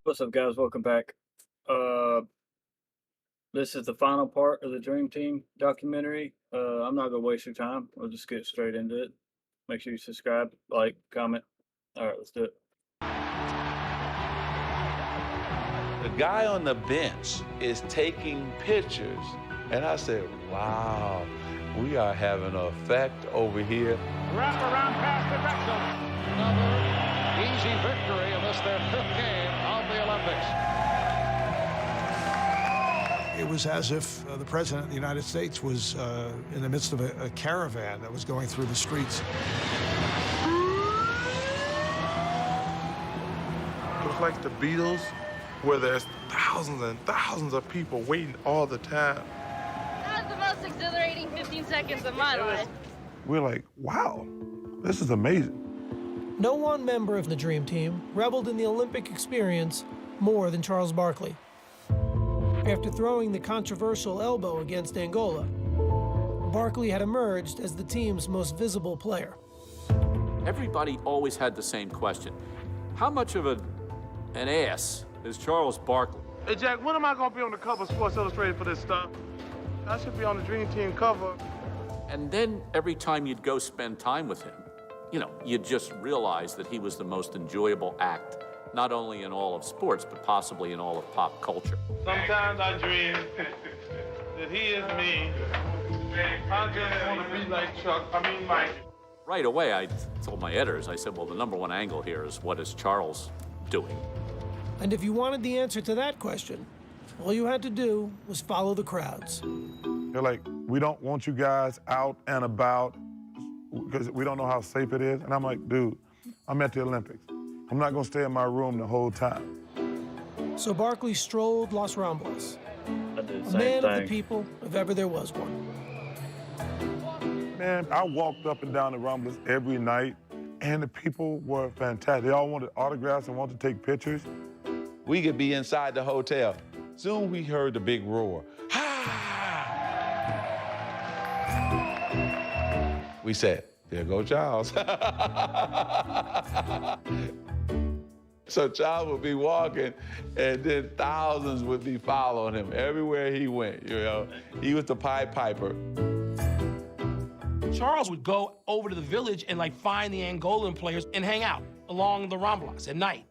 What's up, guys? Welcome back. Uh, this is the final part of the Dream Team documentary. I'm not gonna waste your time. We'll just get straight into it. Make sure you subscribe, like, comment. All right, let's do it. The guy on the bench is taking pictures, and I said, wow, we are having an effect over here. Wrap around pass to Bexel. Another easy victory in this, their fifth game of the Olympics. It was as if the President of the United States was in the midst of a caravan that was going through the streets. It was like the Beatles, where there's thousands and thousands of people waiting all the time. That was the most exhilarating 15 seconds of my life. We're like, wow, this is amazing. No one member of the Dream Team reveled in the Olympic experience more than Charles Barkley. After throwing the controversial elbow against Angola, Barkley had emerged as the team's most visible player. Everybody always had the same question. How much of an ass is Charles Barkley? Hey, Jack, when am I going to be on the cover of Sports Illustrated for this stuff? I should be on the Dream Team cover. And then every time you'd go spend time with him, you'd just realize that he was the most enjoyable act, not only in all of sports, but possibly in all of pop culture. Sometimes I dream that he is me. I just want to be like Mike. Right away, I told my editors, I said, well, the number one angle here is what is Charles doing? And if you wanted the answer to that question, all you had to do was follow the crowds. They're like, we don't want you guys out and about because we don't know how safe it is. And I'm like, dude, I'm at the Olympics. I'm not going to stay in my room the whole time. So Barkley strolled Los Ramblas, I did the a same man thing. of the people, if ever there was one. Man, I walked up and down the Ramblas every night, and the people were fantastic. They all wanted autographs and wanted to take pictures. We could be inside the hotel. Soon we heard the big roar. Ha! We said, there go Charles. So Charles would be walking, and then thousands would be following him everywhere he went, He was the Pied Piper. Charles would go over to the village and find the Angolan players and hang out along the Ramblas at night.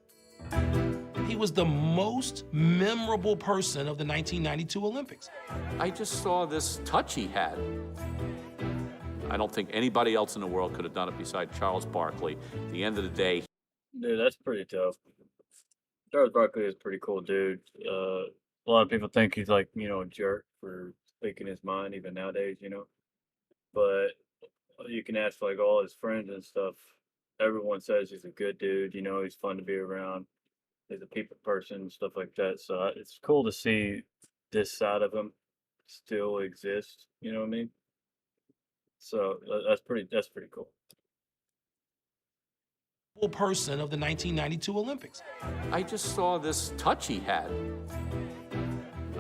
He was the most memorable person of the 1992 Olympics. I just saw this touch he had. I don't think anybody else in the world could have done it beside Charles Barkley. At the end of the day, Dude, that's pretty tough. Charles Barkley is a pretty cool dude. A lot of people think he's like, a jerk for speaking his mind, even nowadays, But you can ask like all his friends and stuff. Everyone says he's a good dude. He's fun to be around. He's a people person, stuff like that. So it's cool to see this side of him still exist. You know what I mean? So that's pretty cool. Person of the 1992 Olympics. I just saw this touch he had.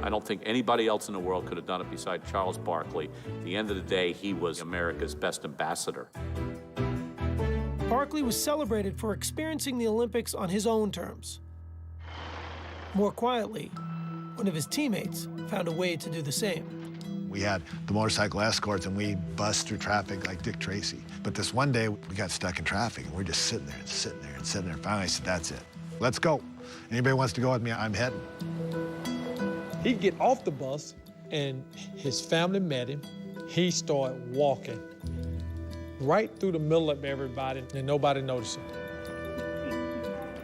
I don't think anybody else in the world could have done it beside Charles Barkley. At the end of the day, he was America's best ambassador. Barkley was celebrated for experiencing the Olympics on his own terms. More quietly, one of his teammates found a way to do the same. We had the motorcycle escorts, and we bussed through traffic like Dick Tracy. But this one day, we got stuck in traffic, and we're just sitting there and sitting there and sitting there. Finally, I said, that's it. Let's go. Anybody wants to go with me, I'm heading. He'd get off the bus, and his family met him. He started walking right through the middle of everybody, and nobody noticed him.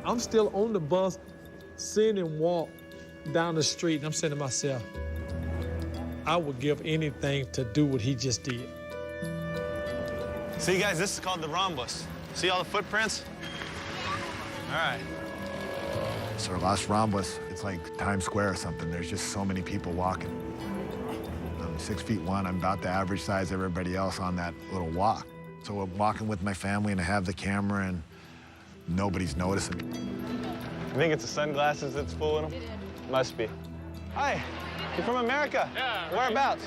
I'm still on the bus, seeing him walk down the street, and I'm saying to myself, I would give anything to do what he just did. See, guys, this is called the Rhombus. See all the footprints? All right. So Los Ramblas, it's like Times Square or something. There's just so many people walking. I'm 6'1", I'm about the average size of everybody else on that little walk. So I'm walking with my family, and I have the camera, and nobody's noticing. You think it's the sunglasses that's fooling them? Must be. Hi, you're from America? Yeah. Whereabouts?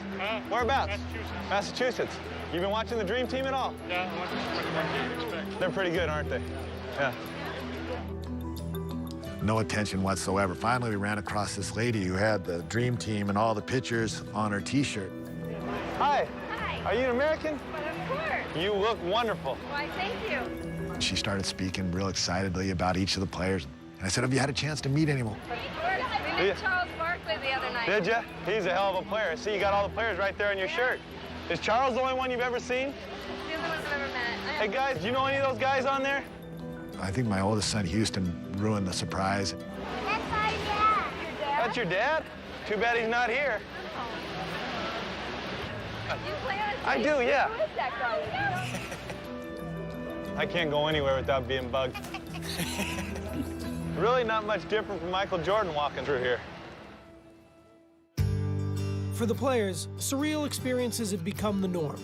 Whereabouts? Massachusetts. Massachusetts. You been watching the Dream Team at all? Yeah, I want to expect. They're pretty good, aren't they? Yeah. no attention whatsoever. Finally, we ran across this lady who had the Dream Team and all the pictures on her T-shirt. Hi. Hi. Are you an American? But of course. You look wonderful. Why, thank you. She started speaking real excitedly about each of the players. And I said, have you had a chance to meet anyone? We met Charles Barkley the other night. Did you? He's a hell of a player. See, you got all the players right there on your shirt. Is Charles the only one you've ever seen? The only one I've ever met. Hey, guys, do you know any of those guys on there? I think my oldest son, Houston, ruined the surprise. That's my dad. Your dad? That's your dad? Too bad he's not here. You play on a I team? do, yeah. Who is that guy? I can't go anywhere without being bugged. Really not much different from Michael Jordan walking through here. For the players, surreal experiences had become the norm.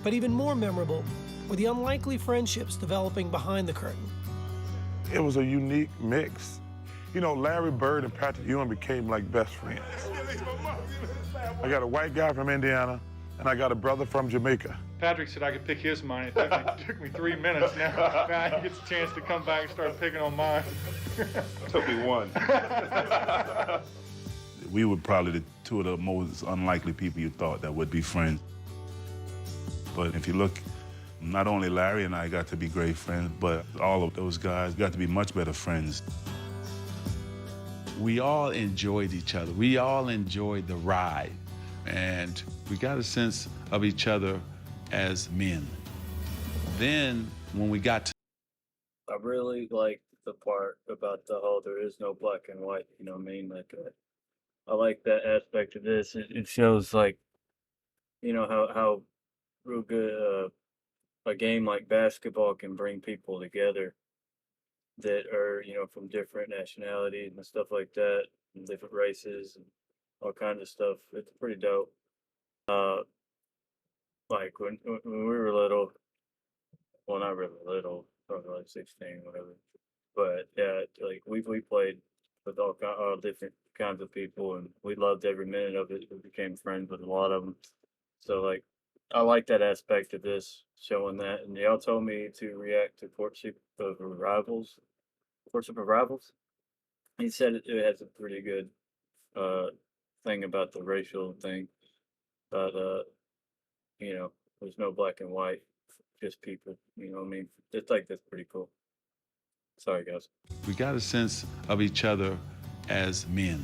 But even more memorable were the unlikely friendships developing behind the curtain. It was a unique mix. You know, Larry Bird and Patrick Ewing became like best friends. I got a white guy from Indiana, and I got a brother from Jamaica. Patrick said I could pick his money. It took me 3 minutes. Now he gets a chance to come back and start picking on mine. Took me one. We were probably the two of the most unlikely people you thought that would be friends. But if you look, not only Larry and I got to be great friends, but all of those guys got to be much better friends. We all enjoyed each other. We all enjoyed the ride. And we got a sense of each other as men. Then, when we got to... I really like the part about the whole there is no black and white, you know what I mean? Like, I like that aspect of this. It shows, like, you know, how real good a game like basketball can bring people together that are, you know, from different nationalities and stuff like that, and different races and all kinds of stuff. It's pretty dope. Like when we were little, well, not really little, probably like 16, whatever. But yeah, like we played with all different kinds of people, and we loved every minute of it. We became friends with a lot of them. So like, I like that aspect of this, showing that. And y'all told me to react to Courtship of Rivals. Courtship of Rivals. He said it has a pretty good thing about the racial thing, but you know, there's no black and white, just people. You know what I mean? It's like that's pretty cool. Sorry, guys. We got a sense of each other as men.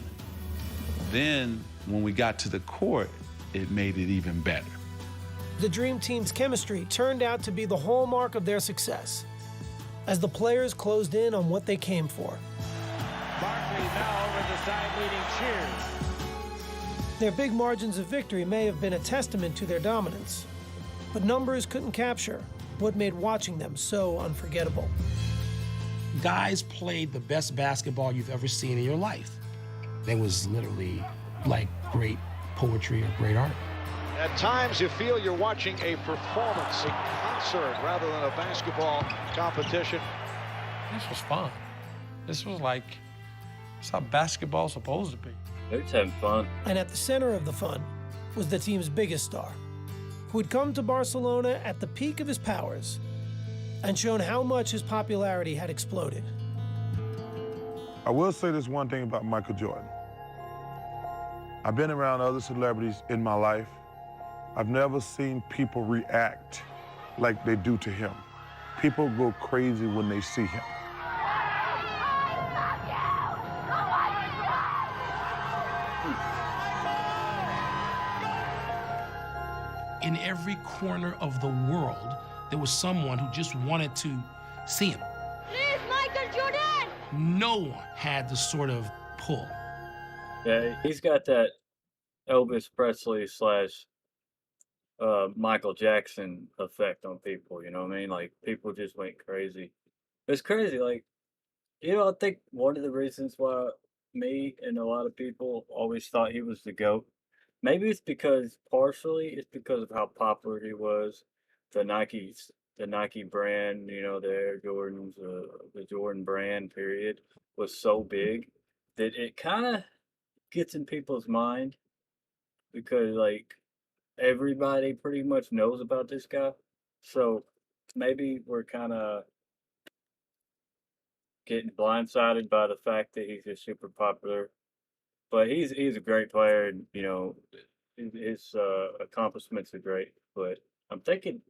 Then, when we got to the court, it made it even better. The Dream Team's chemistry turned out to be the hallmark of their success, as the players closed in on what they came for. Barkley now over the side leading Cheers. Their big margins of victory may have been a testament to their dominance, but numbers couldn't capture what made watching them so unforgettable. Guys played the best basketball you've ever seen in your life. It was literally like great poetry or great art. At times you feel you're watching a performance, a concert, rather than a basketball competition. This was fun. This was like, it's how basketball's supposed to be. They're just having fun. And at the center of the fun was the team's biggest star, who had come to Barcelona at the peak of his powers and shown how much his popularity had exploded. I will say this one thing about Michael Jordan. I've been around other celebrities in my life. I've never seen people react like they do to him. People go crazy when they see him. In every corner of the world, there was someone who just wanted to see him. Please, Michael Jordan! No one had the sort of pull. Yeah, he's got that Elvis Presley slash Michael Jackson effect on people, you know what I mean? Like, people just went crazy. It's crazy, like, you know, I think one of the reasons why me and a lot of people always thought he was the GOAT, maybe it's because, partially, it's because of how popular he was. The Nike brand, you know, the Air Jordans, the Jordan brand, period, was so big that it kind of gets in people's mind because, like, everybody pretty much knows about this guy. So maybe we're kind of getting blindsided by the fact that he's just super popular. But he's a great player, and his accomplishments are great. But I'm thinking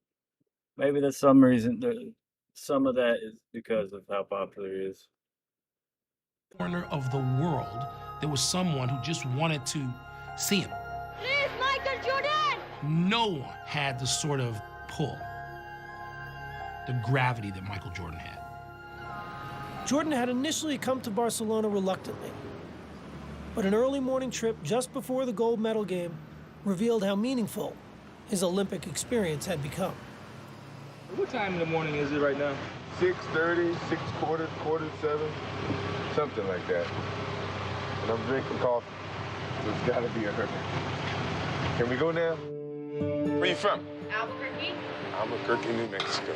maybe there's some reason some of that is because of how popular he is. Corner of the world, there was someone who just wanted to see him. Please, Michael Jordan! No one had the sort of pull, the gravity that Michael Jordan had. Jordan had initially come to Barcelona reluctantly, but an early morning trip just before the gold medal game revealed how meaningful his Olympic experience had become. What time in the morning is it right now? 6:30, 6:45, 7, something like that. And I'm drinking coffee, so it's gotta be early. Can we go now? Where you from? Albuquerque? Albuquerque, New Mexico.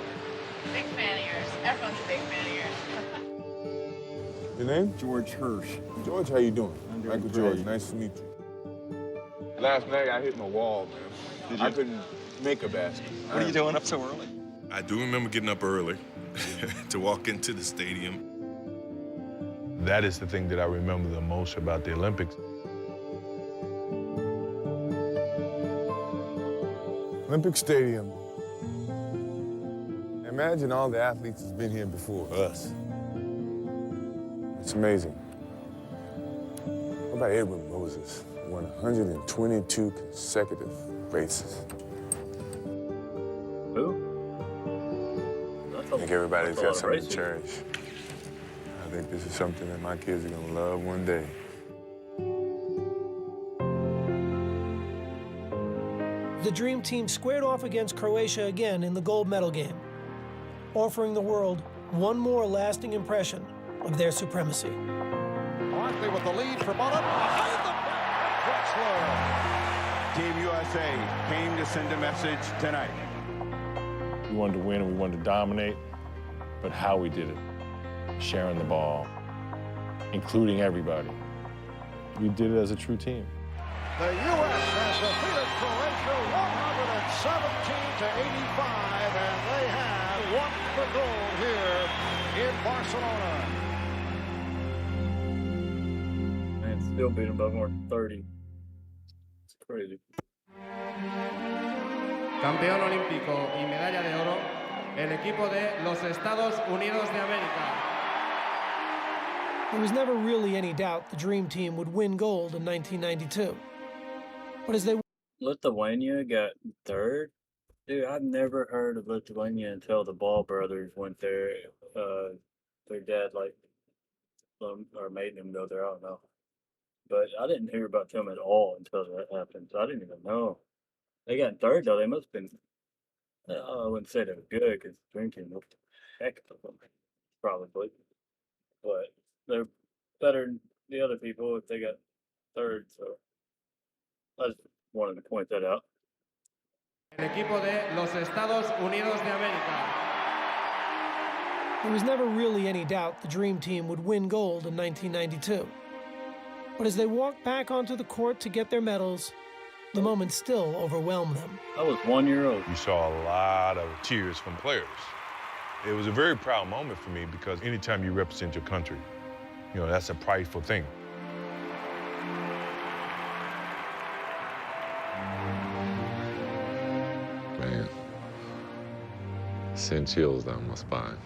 Big fan of yours. Everyone's a big fan of yours. Your name? George Hirsch. George, how you doing? I'm doing Michael great. George, nice to meet you. Last night I hit my wall, man. Did you? I couldn't make a basket. What are you doing up so early? I do remember getting up early to walk into the stadium. That is the thing that I remember the most about the Olympics. Olympic Stadium. Imagine all the athletes that's been here before us. It's amazing. What about Edwin Moses? Won 122 consecutive races. Who? I think everybody's got something to cherish. I think this is something that my kids are gonna love one day. The Dream Team squared off against Croatia again in the gold medal game, offering the world one more lasting impression of their supremacy. Barkley with the lead for Mullen. Behind the back, Drexler. Team USA came to send a message tonight. We wanted to win and we wanted to dominate, but how we did it, sharing the ball, including everybody. We did it as a true team. The U.S. has defeated Croatia 117-85, and they have won the gold here in Barcelona. Man, still beat him by more than 30. It's crazy. Campeón olímpico y medalla de oro, el equipo de los Estados Unidos de América. There was never really any doubt the Dream Team would win gold in 1992. But as they Lithuania got third? Dude, I've never heard of Lithuania until the Ball brothers went there. Their dad, or made them go there, I don't know. But I didn't hear about them at all until that happened. So I didn't even know. They got third, though. They must have been, I wouldn't say they were good, because the Dream Team looked heck of them, probably. But they're better than the other people if they got third, so I just wanted to point that out. El equipo de los Estados Unidos de América. There was never really any doubt the Dream Team would win gold in 1992. But as they walked back onto the court to get their medals, the moment still overwhelmed them. I was 1 year old. You saw a lot of tears from players. It was a very proud moment for me because anytime you represent your country, that's a prideful thing. Man, sent chills down my spine.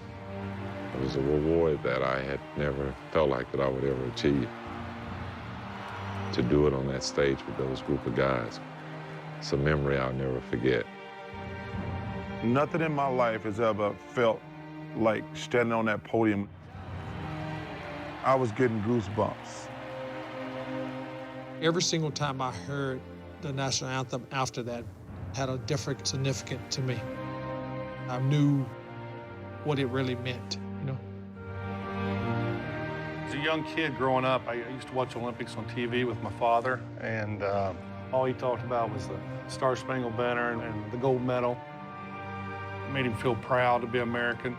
It was a reward that I had never felt like that I would ever achieve. To do it on that stage with those group of guys, it's a memory I'll never forget. Nothing in my life has ever felt like standing on that podium. I was getting goosebumps. Every single time I heard the national anthem after that had a different significance to me. I knew what it really meant, As a young kid growing up, I used to watch Olympics on TV with my father, and all he talked about was the Star-Spangled Banner and the gold medal. It made him feel proud to be American.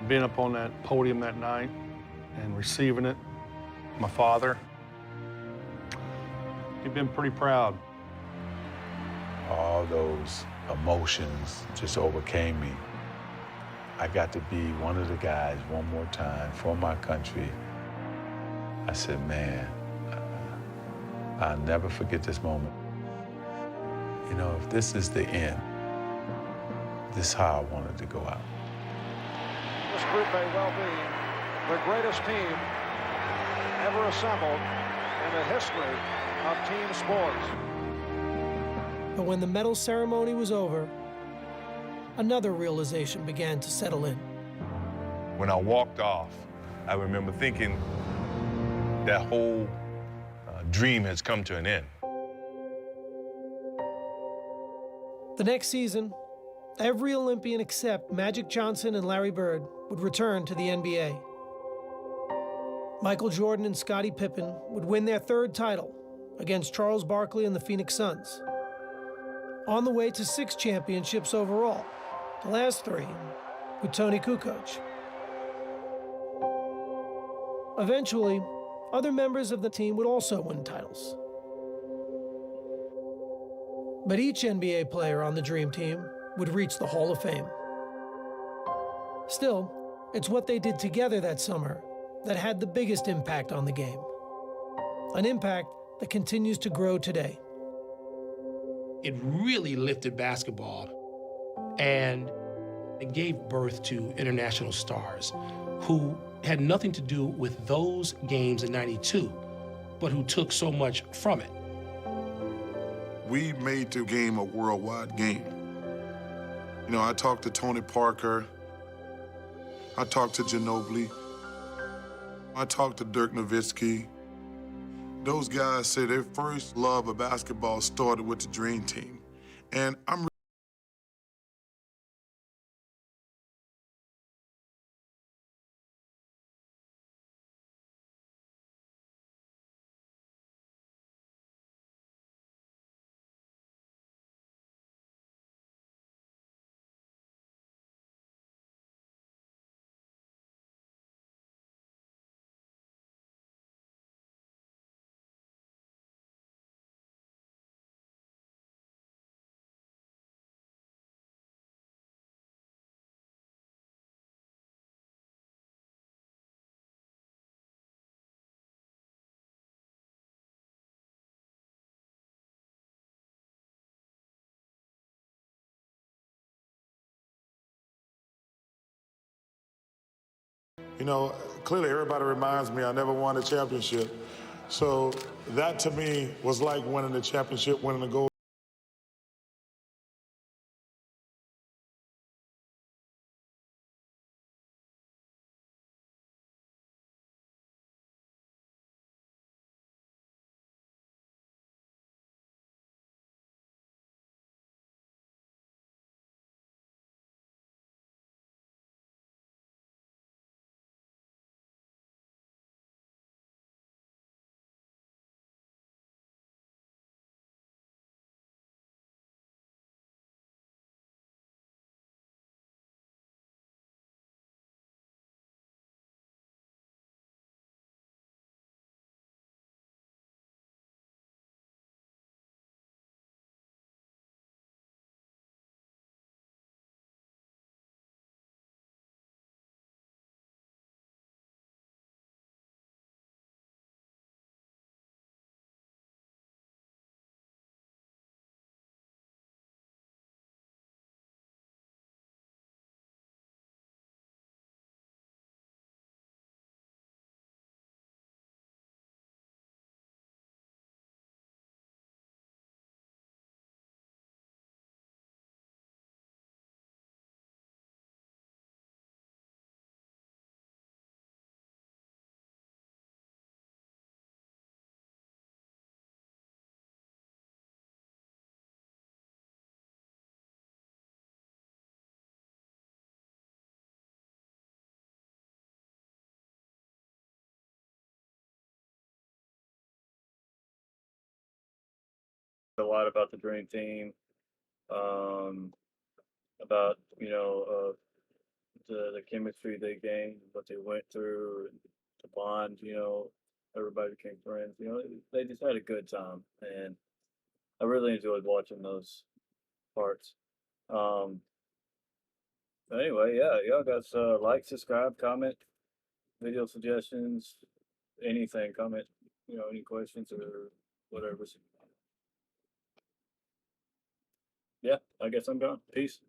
Being up on that podium that night and receiving it, my father, he'd been pretty proud. All those emotions just overcame me. I got to be one of the guys one more time for my country. I said, man, I'll never forget this moment. You know, if this is the end, this is how I wanted to go out. This group may well be the greatest team ever assembled in the history of team sports. But when the medal ceremony was over, another realization began to settle in. When I walked off, I remember thinking that whole dream has come to an end. The next season, every Olympian except Magic Johnson and Larry Bird would return to the NBA. Michael Jordan and Scottie Pippen would win their third title against Charles Barkley and the Phoenix Suns. On the way to 6 championships overall, the last 3 with Tony Kukoc. Eventually, other members of the team would also win titles. But each NBA player on the Dream Team would reach the Hall of Fame. Still, it's what they did together that summer that had the biggest impact on the game. An impact that continues to grow today. It really lifted basketball, and it gave birth to international stars who had nothing to do with those games in '92, but who took so much from it. We made the game a worldwide game. You know, I talked to Tony Parker, I talked to Ginobili, I talked to Dirk Nowitzki. Those guys say their first love of basketball started with the Dream Team. And I'm You know, clearly everybody reminds me I never won a championship. So that to me was like winning the championship, winning the gold. A lot about the Dream Team, um, about the chemistry they gained, what they went through, and the bond. Everybody became friends. They just had a good time, and I really enjoyed watching those parts. Um, Anyway, yeah, y'all got like, subscribe, comment, video suggestions, anything, comment, any questions or whatever. Yeah, I guess I'm gone. Peace.